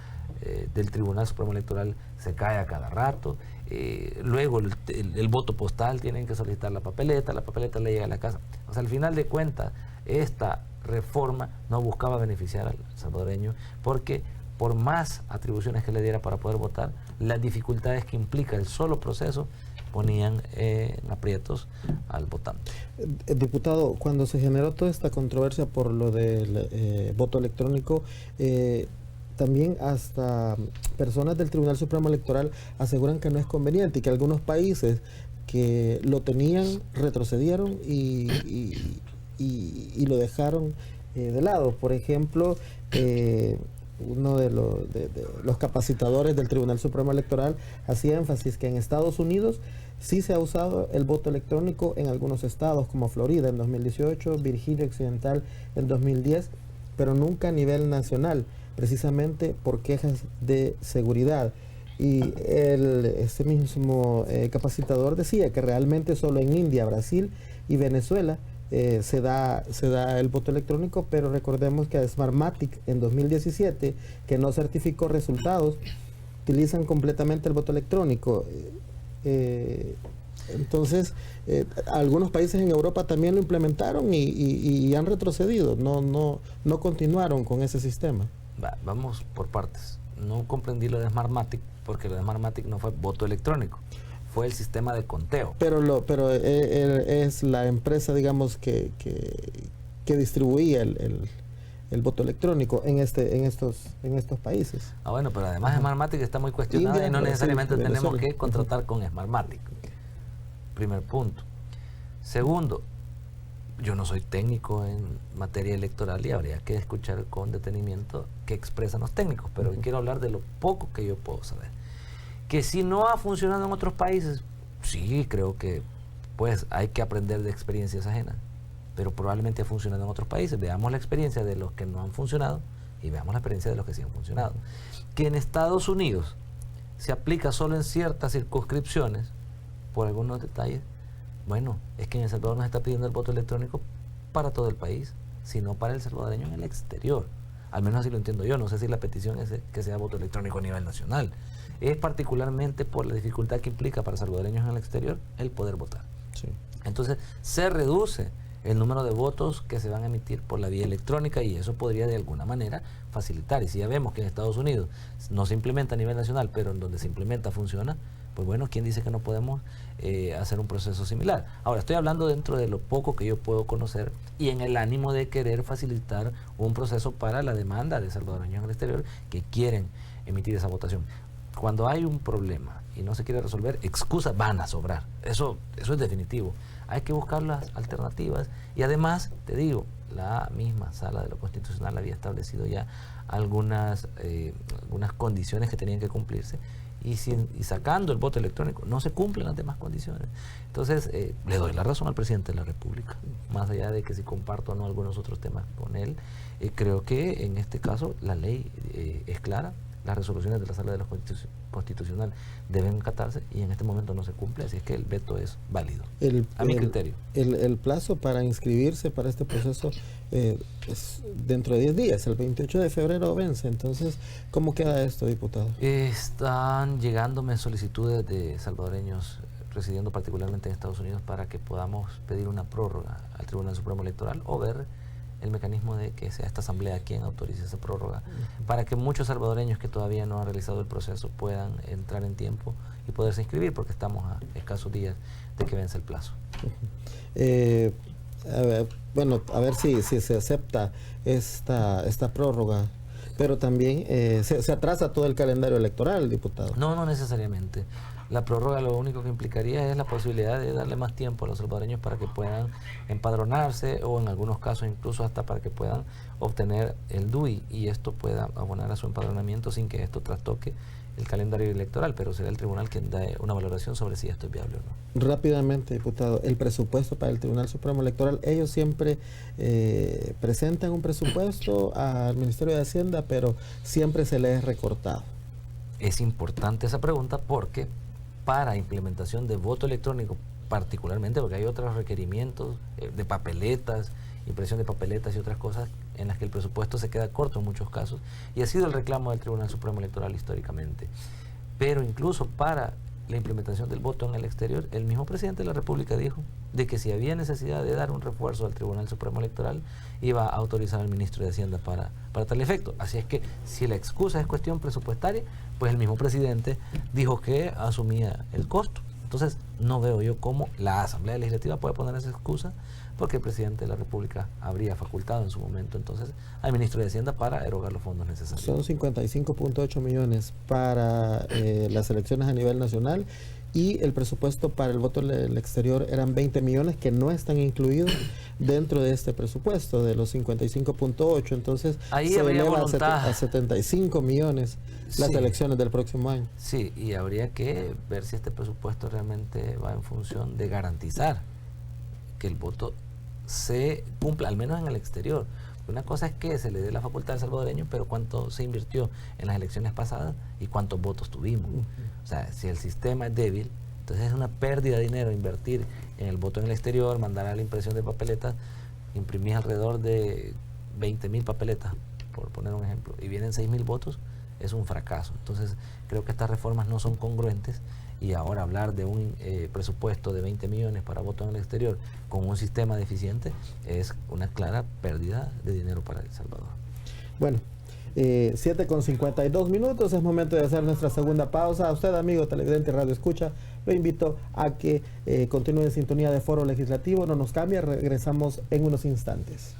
del Tribunal Supremo Electoral se cae a cada rato. Luego el voto postal, tienen que solicitar la papeleta le llega a la casa. O sea, al final de cuentas, esta reforma no buscaba beneficiar al salvadoreño, porque por más atribuciones que le diera para poder votar, las dificultades que implica el solo proceso ponían en aprietos al votante. Diputado, cuando se generó toda esta controversia por lo del voto electrónico, también hasta personas del Tribunal Supremo Electoral aseguran que no es conveniente y que algunos países que lo tenían retrocedieron y lo dejaron de lado. Por ejemplo, uno de los capacitadores del Tribunal Supremo Electoral hacía énfasis que en Estados Unidos Sí se ha usado el voto electrónico en algunos estados como Florida en 2018, Virginia Occidental en 2010, pero nunca a nivel nacional, precisamente por quejas de seguridad. Y este mismo capacitador decía que realmente solo en India, Brasil y Venezuela se da el voto electrónico, pero recordemos que Smartmatic en 2017, que no certificó resultados, utilizan completamente el voto electrónico. Entonces, algunos países en Europa también lo implementaron y han retrocedido, no continuaron con ese sistema. Vamos por partes. No comprendí lo de Smartmatic, porque lo de Smartmatic no fue voto electrónico, fue el sistema de conteo. Pero es la empresa, digamos, que distribuía el voto electrónico en estos países. Bueno, pero además Smartmatic está muy cuestionada India, y no Brasil, necesariamente tenemos Venezuela. que contratar con Smartmatic. Primer punto. Segundo, yo no soy técnico en materia electoral y habría que escuchar con detenimiento qué expresan los técnicos, pero quiero hablar de lo poco que yo puedo saber. Que si no ha funcionado en otros países, sí, creo que pues hay que aprender de experiencias ajenas, pero probablemente ha funcionado en otros países. Veamos la experiencia de los que no han funcionado y veamos la experiencia de los que sí han funcionado. Que en Estados Unidos se aplica solo en ciertas circunscripciones, por algunos detalles, bueno, es que en El Salvador nos está pidiendo el voto electrónico para todo el país, sino para el salvadoreño en el exterior. Al menos así lo entiendo yo. No sé si la petición es que sea voto electrónico a nivel nacional. Es particularmente por la dificultad que implica para salvadoreños en el exterior el poder votar. Sí. Entonces se reduce el número de votos que se van a emitir por la vía electrónica y eso podría de alguna manera facilitar. Y si ya vemos que en Estados Unidos no se implementa a nivel nacional, pero en donde se implementa funciona, pues bueno, ¿quién dice que no podemos hacer un proceso similar? Ahora, estoy hablando dentro de lo poco que yo puedo conocer y en el ánimo de querer facilitar un proceso para la demanda de salvadoreños en el exterior que quieren emitir esa votación. Cuando hay un problema y no se quiere resolver, excusas van a sobrar. Eso es definitivo. Hay que buscar las alternativas y además, te digo, la misma Sala de lo Constitucional había establecido ya algunas condiciones que tenían que cumplirse y sacando el voto electrónico no se cumplen las demás condiciones. Entonces, le doy la razón al presidente de la República, más allá de que si comparto o no algunos otros temas con él. Creo que en este caso la ley es clara, las resoluciones de la Sala de lo Constitucional deben acatarse y en este momento no se cumple, así es que el veto es válido, a mi criterio. El plazo para inscribirse para este proceso es dentro de 10 días, el 28 de febrero vence. Entonces, ¿cómo queda esto, diputado? Están llegándome solicitudes de salvadoreños residiendo particularmente en Estados Unidos para que podamos pedir una prórroga al Tribunal Supremo Electoral o ver el mecanismo de que sea esta asamblea quien autorice esa prórroga, para que muchos salvadoreños que todavía no han realizado el proceso puedan entrar en tiempo y poderse inscribir, porque estamos a escasos días de que vence el plazo. A ver si se acepta esta prórroga, pero también se atrasa todo el calendario electoral, diputado. No necesariamente. La prórroga lo único que implicaría es la posibilidad de darle más tiempo a los salvadoreños para que puedan empadronarse o en algunos casos incluso hasta para que puedan obtener el DUI y esto pueda abonar a su empadronamiento sin que esto trastoque el calendario electoral, pero será el tribunal quien dé una valoración sobre si esto es viable o no. Rápidamente, diputado, el presupuesto para el Tribunal Supremo Electoral, ellos siempre presentan un presupuesto al Ministerio de Hacienda, pero siempre se les es recortado. Es importante esa pregunta porque para implementación de voto electrónico, particularmente porque hay otros requerimientos de papeletas, impresión de papeletas y otras cosas en las que el presupuesto se queda corto en muchos casos, y ha sido el reclamo del Tribunal Supremo Electoral históricamente. Pero incluso para la implementación del voto en el exterior, el mismo presidente de la República dijo de que si había necesidad de dar un refuerzo al Tribunal Supremo Electoral, iba a autorizar al ministro de Hacienda para tal efecto. Así es que si la excusa es cuestión presupuestaria, pues el mismo presidente dijo que asumía el costo. Entonces no veo yo cómo la Asamblea Legislativa puede poner esa excusa, porque el presidente de la República habría facultado en su momento entonces al ministro de Hacienda para erogar los fondos necesarios. Son 55.8 millones para las elecciones a nivel nacional y el presupuesto para el voto en el exterior eran 20 millones que no están incluidos dentro de este presupuesto de los 55.8, entonces ahí se habría eleva voluntad. a 75 millones las Sí. elecciones del próximo año. Sí, y habría que ver si este presupuesto realmente va en función de garantizar que el voto se cumpla, al menos en el exterior. Una cosa es que se le dé la facultad al salvadoreño, pero cuánto se invirtió en las elecciones pasadas y cuántos votos tuvimos. O sea, si el sistema es débil, entonces es una pérdida de dinero invertir en el voto en el exterior, mandar a la impresión de papeletas, imprimir alrededor de 20.000 papeletas, por poner un ejemplo, y vienen 6.000 votos, es un fracaso. Entonces, creo que estas reformas no son congruentes y ahora hablar de un presupuesto de 20 millones para voto en el exterior con un sistema deficiente es una clara pérdida de dinero para El Salvador. Bueno, 7:52 minutos, es momento de hacer nuestra segunda pausa. A usted, amigo televidente Radio Escucha, lo invito a que continúe en sintonía de Foro Legislativo, no nos cambie, regresamos en unos instantes.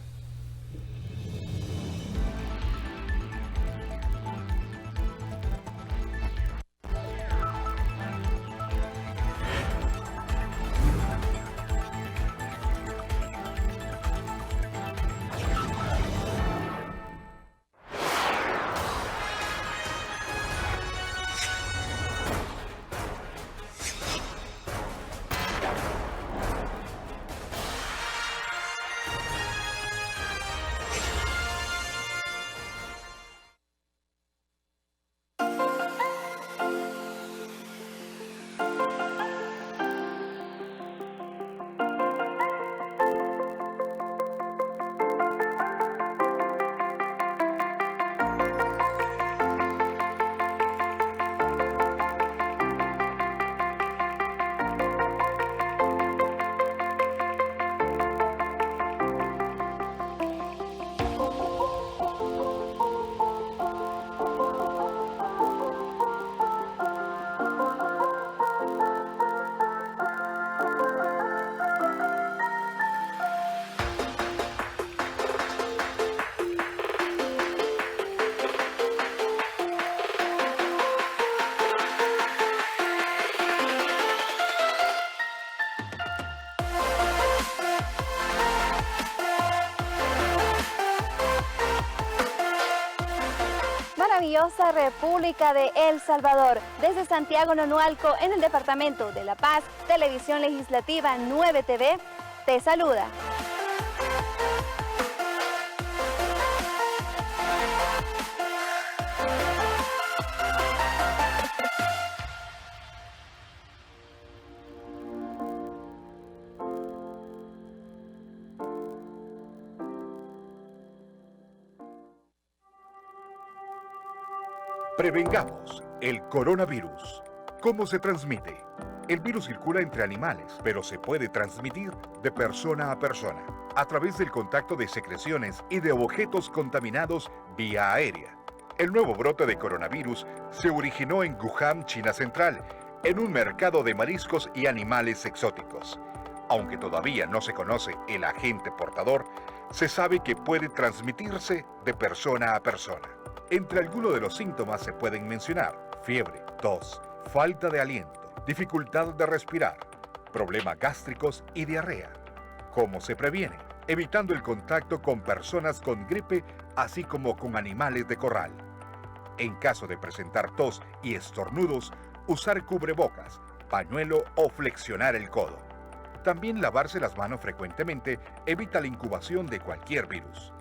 Maravillosa República de El Salvador. Desde Santiago Nonualco, en el departamento de La Paz, Televisión Legislativa 9 TV te saluda. Prevengamos el coronavirus. ¿Cómo se transmite? El virus circula entre animales, pero se puede transmitir de persona a persona, a través del contacto de secreciones y de objetos contaminados vía aérea. El nuevo brote de coronavirus se originó en Wuhan, China Central, en un mercado de mariscos y animales exóticos. Aunque todavía no se conoce el agente portador, se sabe que puede transmitirse de persona a persona. Entre algunos de los síntomas se pueden mencionar fiebre, tos, falta de aliento, dificultad de respirar, problemas gástricos y diarrea. ¿Cómo se previene? Evitando el contacto con personas con gripe, así como con animales de corral. En caso de presentar tos y estornudos, usar cubrebocas, pañuelo o flexionar el codo. También lavarse las manos frecuentemente evita la incubación de cualquier virus.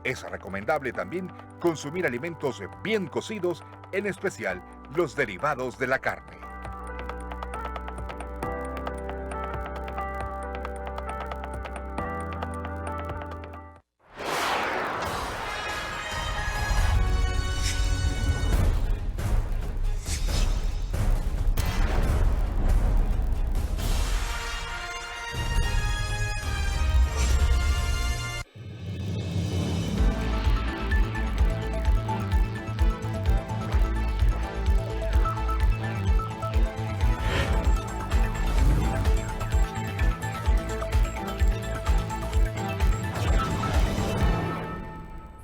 Es recomendable también consumir alimentos bien cocidos, en especial los derivados de la carne.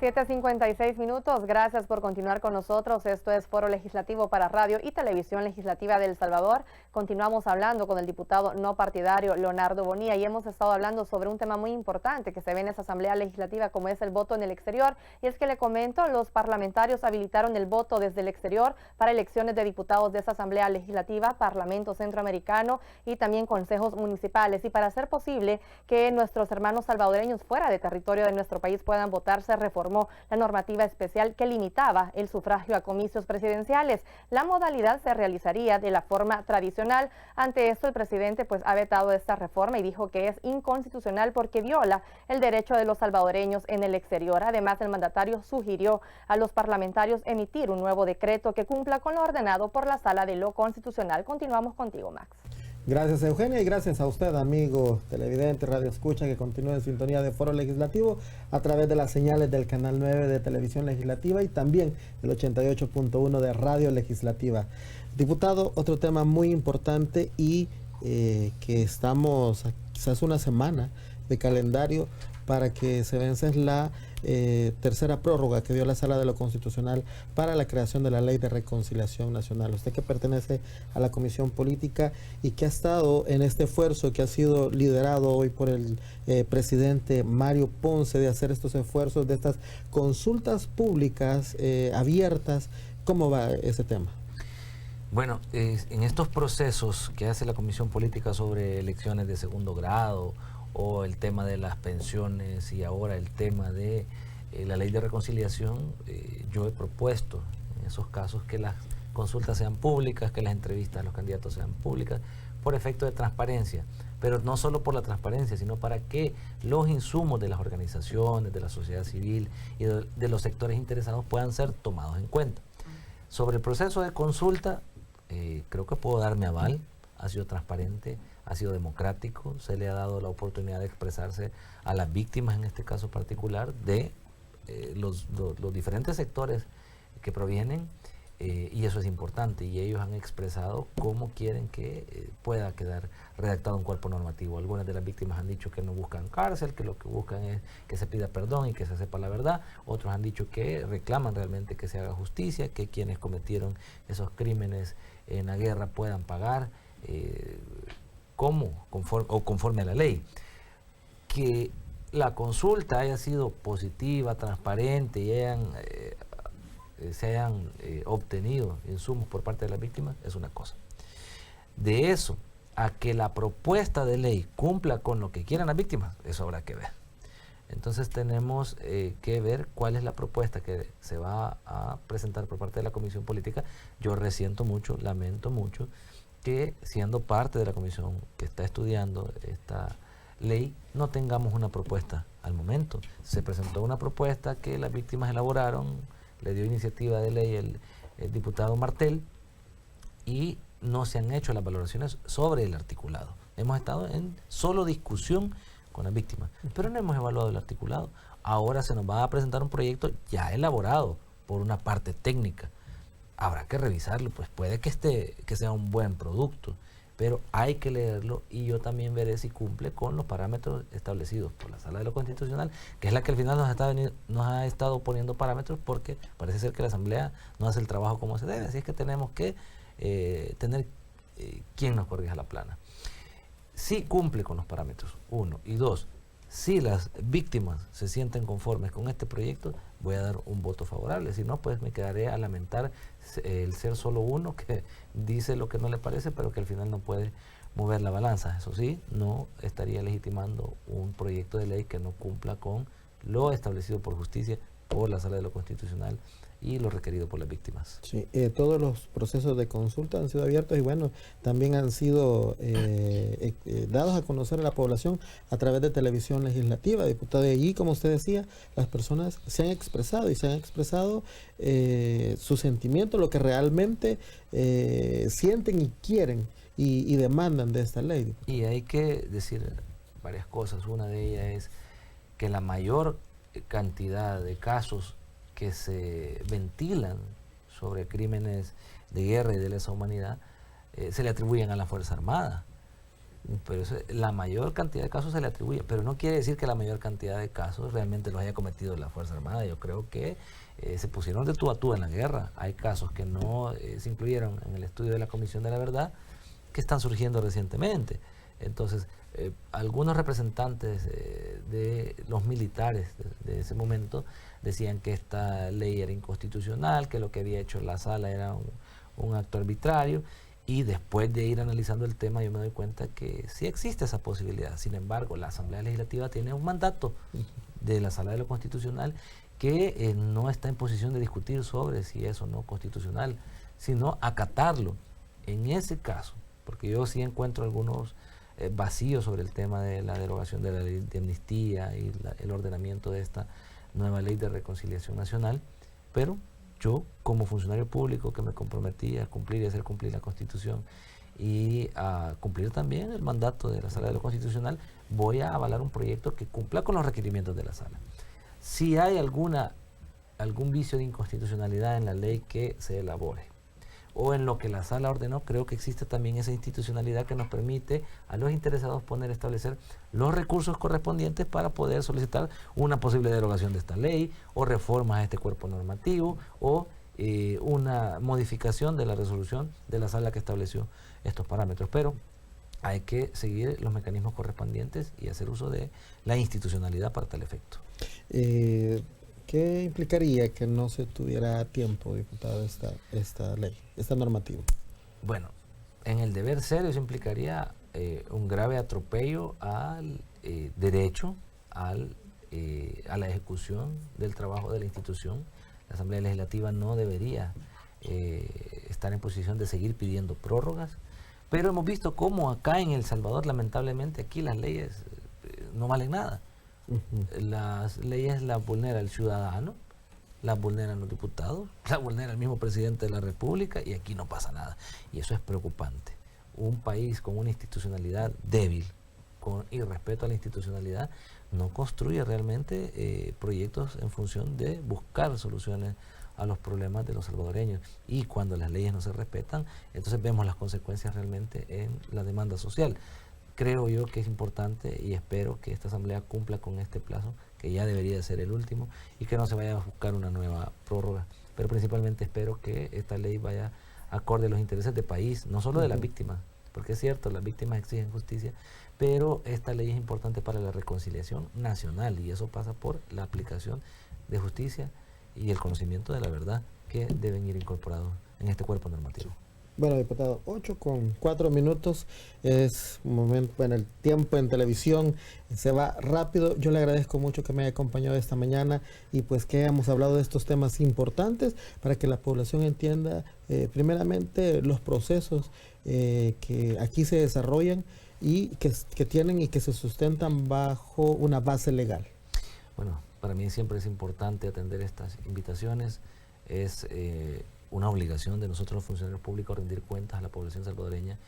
7:56. Gracias por continuar con nosotros. Esto es Foro Legislativo para Radio y Televisión Legislativa de El Salvador. Continuamos hablando con el diputado no partidario Leonardo Bonilla y hemos estado hablando sobre un tema muy importante que se ve en esa Asamblea Legislativa, como es el voto en el exterior. Y es que le comento, los parlamentarios habilitaron el voto desde el exterior para elecciones de diputados de esa Asamblea Legislativa, Parlamento Centroamericano y también consejos municipales. Y para hacer posible que nuestros hermanos salvadoreños fuera de territorio de nuestro país puedan votar, se reformó la normativa especial que limitaba el sufragio a comicios presidenciales. La modalidad se realizaría de la forma tradicional. Ante esto, el presidente ha vetado esta reforma y dijo que es inconstitucional porque viola el derecho de los salvadoreños en el exterior. Además, el mandatario sugirió a los parlamentarios emitir un nuevo decreto que cumpla con lo ordenado por la Sala de lo Constitucional. Continuamos contigo, Max. Gracias, Eugenia, y gracias a usted, amigo televidente, radio escucha, que continúa en sintonía de Foro Legislativo a través de las señales del Canal 9 de Televisión Legislativa y también el 88.1 de Radio Legislativa. Diputado, otro tema muy importante y que estamos quizás una semana de calendario para que se vence la tercera prórroga que dio la Sala de lo Constitucional para la creación de la Ley de Reconciliación Nacional. Usted que pertenece a la Comisión Política y que ha estado en este esfuerzo que ha sido liderado hoy por el presidente Mario Ponce de hacer estos esfuerzos de estas consultas públicas abiertas, ¿cómo va ese tema? Bueno, en estos procesos que hace la Comisión Política sobre elecciones de segundo grado o el tema de las pensiones y ahora el tema de la ley de reconciliación, yo he propuesto en esos casos que las consultas sean públicas, que las entrevistas a los candidatos sean públicas, por efecto de transparencia, pero no solo por la transparencia, sino para que los insumos de las organizaciones, de la sociedad civil y de los sectores interesados puedan ser tomados en cuenta. Sobre el proceso de consulta, creo que puedo darme aval, ha sido transparente, ha sido democrático, se le ha dado la oportunidad de expresarse a las víctimas, en este caso particular, de los diferentes sectores que provienen, y eso es importante, y ellos han expresado cómo quieren que pueda quedar redactado un cuerpo normativo. Algunas de las víctimas han dicho que no buscan cárcel, que lo que buscan es que se pida perdón y que se sepa la verdad. Otros han dicho que reclaman realmente que se haga justicia, que quienes cometieron esos crímenes en la guerra puedan pagar conforme a la ley. Que la consulta haya sido positiva, transparente y se hayan obtenido insumos por parte de las víctimas es una cosa. De eso a que la propuesta de ley cumpla con lo que quieran las víctimas, eso habrá que ver. Entonces tenemos que ver cuál es la propuesta que se va a presentar por parte de la Comisión Política. Yo resiento mucho, lamento mucho que siendo parte de la comisión que está estudiando esta ley no tengamos una propuesta al momento. Se presentó una propuesta que las víctimas elaboraron, le dio iniciativa de ley el diputado Martel y no se han hecho las valoraciones sobre el articulado. Hemos estado en solo discusión con las víctimas, pero no hemos evaluado el articulado. Ahora se nos va a presentar un proyecto ya elaborado por una parte técnica. Habrá que revisarlo, pues puede que sea un buen producto, pero hay que leerlo y yo también veré si cumple con los parámetros establecidos por la Sala de lo Constitucional, que es la que al final nos ha estado poniendo parámetros, porque parece ser que la Asamblea no hace el trabajo como se debe, así es que tenemos que tener quien nos corrija la plana. Si cumple con los parámetros, 1, y 2, si las víctimas se sienten conformes con este proyecto, voy a dar un voto favorable. Si no, pues me quedaré a lamentar el ser solo uno que dice lo que no le parece, pero que al final no puede mover la balanza. Eso sí, no estaría legitimando un proyecto de ley que no cumpla con lo establecido por justicia, por la Sala de lo Constitucional y lo requerido por las víctimas. Sí, todos los procesos de consulta han sido abiertos y bueno, también han sido dados a conocer a la población a través de Televisión Legislativa, diputado. Y allí, como usted decía, las personas se han expresado su sentimiento, lo que realmente sienten y quieren y demandan de esta ley. Diputado. Y hay que decir varias cosas. Una de ellas es que la mayor cantidad de casos que se ventilan sobre crímenes de guerra y de lesa humanidad se le atribuyen a la Fuerza Armada. Pero la mayor cantidad de casos se le atribuye, pero no quiere decir que la mayor cantidad de casos realmente los haya cometido la Fuerza Armada. Yo creo que se pusieron de tú a tú en la guerra. Hay casos que no se incluyeron en el estudio de la Comisión de la Verdad que están surgiendo recientemente. Entonces, algunos representantes de los militares de ese momento decían que esta ley era inconstitucional, que lo que había hecho la sala era un acto arbitrario. Y después de ir analizando el tema, yo me doy cuenta que sí existe esa posibilidad. Sin embargo, la Asamblea Legislativa tiene un mandato de la Sala de lo Constitucional que no está en posición de discutir sobre si es o no constitucional, sino acatarlo. En ese caso, porque yo sí encuentro algunos vacíos sobre el tema de la derogación de la ley de amnistía y el ordenamiento de esta nueva ley de reconciliación nacional, pero yo, como funcionario público que me comprometí a cumplir y hacer cumplir la Constitución y a cumplir también el mandato de la Sala de lo Constitucional, voy a avalar un proyecto que cumpla con los requerimientos de la Sala. Si hay algún vicio de inconstitucionalidad en la ley que se elabore o en lo que la Sala ordenó, creo que existe también esa institucionalidad que nos permite a los interesados establecer los recursos correspondientes para poder solicitar una posible derogación de esta ley o reformas a este cuerpo normativo o una modificación de la resolución de la Sala que estableció estos parámetros. Pero hay que seguir los mecanismos correspondientes y hacer uso de la institucionalidad para tal efecto. ¿Qué implicaría que no se tuviera a tiempo, diputado, esta ley, esta normativa? Bueno, en el deber ser eso implicaría un grave atropello al derecho, a la ejecución del trabajo de la institución. La Asamblea Legislativa no debería estar en posición de seguir pidiendo prórrogas, pero hemos visto cómo acá en El Salvador, lamentablemente, aquí las leyes no valen nada. Las leyes las vulnera el ciudadano, las vulneran los diputados, las vulnera el mismo presidente de la República y aquí no pasa nada. Y eso es preocupante. Un país con una institucionalidad débil, con irrespeto a la institucionalidad, no construye realmente proyectos en función de buscar soluciones a los problemas de los salvadoreños. Y cuando las leyes no se respetan, entonces vemos las consecuencias realmente en la demanda social. Creo yo que es importante y espero que esta Asamblea cumpla con este plazo, que ya debería ser el último, y que no se vaya a buscar una nueva prórroga. Pero principalmente espero que esta ley vaya acorde a los intereses del país, no solo de las víctimas, porque es cierto, las víctimas exigen justicia, pero esta ley es importante para la reconciliación nacional y eso pasa por la aplicación de justicia y el conocimiento de la verdad que deben ir incorporados en este cuerpo normativo. Bueno, diputado, 8:04 es un momento, bueno, el tiempo en televisión se va rápido. Yo le agradezco mucho que me haya acompañado esta mañana y pues que hayamos hablado de estos temas importantes para que la población entienda primeramente los procesos que aquí se desarrollan y que tienen y que se sustentan bajo una base legal. Bueno, para mí siempre es importante atender estas invitaciones. Es una obligación de nosotros los funcionarios públicos rendir cuentas a la población salvadoreña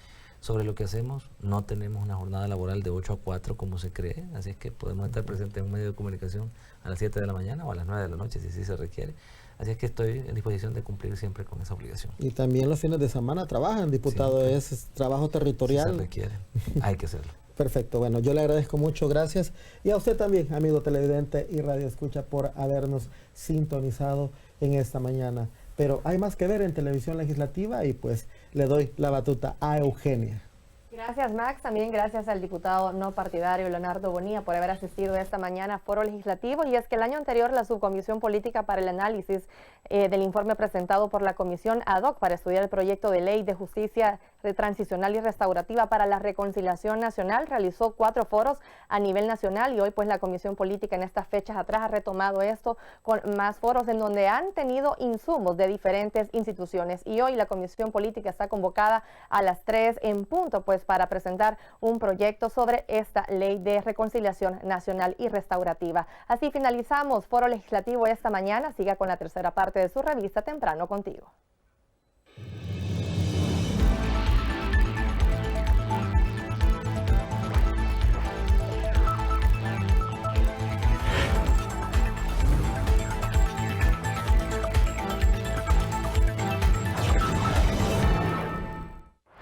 sobre lo que hacemos. No tenemos una jornada laboral de 8 a 4 como se cree, así es que podemos estar presentes en un medio de comunicación a las 7 de la mañana o a las 9 de la noche si así se requiere. Así es que estoy en disposición de cumplir siempre con esa obligación. Y también los fines de semana trabajan, diputado, sí, es trabajo territorial. Si se requiere, hay que hacerlo. Perfecto, bueno, yo le agradezco mucho, gracias. Y a usted también, amigo televidente y radio escucha, por habernos sintonizado en esta mañana. Pero hay más que ver en Televisión Legislativa y pues le doy la batuta a Eugenia. Gracias, Max. También gracias al diputado no partidario Leonardo Bonilla por haber asistido esta mañana a Foro Legislativo. Y es que el año anterior la Subcomisión Política para el Análisis del informe presentado por la Comisión ad hoc para estudiar el proyecto de ley de justicia transicional y restaurativa para la reconciliación nacional realizó 4 foros a nivel nacional y hoy pues la Comisión Política en estas fechas atrás ha retomado esto con más foros en donde han tenido insumos de diferentes instituciones y hoy la Comisión Política está convocada a las 3 en punto pues para presentar un proyecto sobre esta ley de reconciliación nacional y restaurativa. Así finalizamos Foro Legislativo esta mañana. Siga con la tercera parte de su revista Temprano Contigo.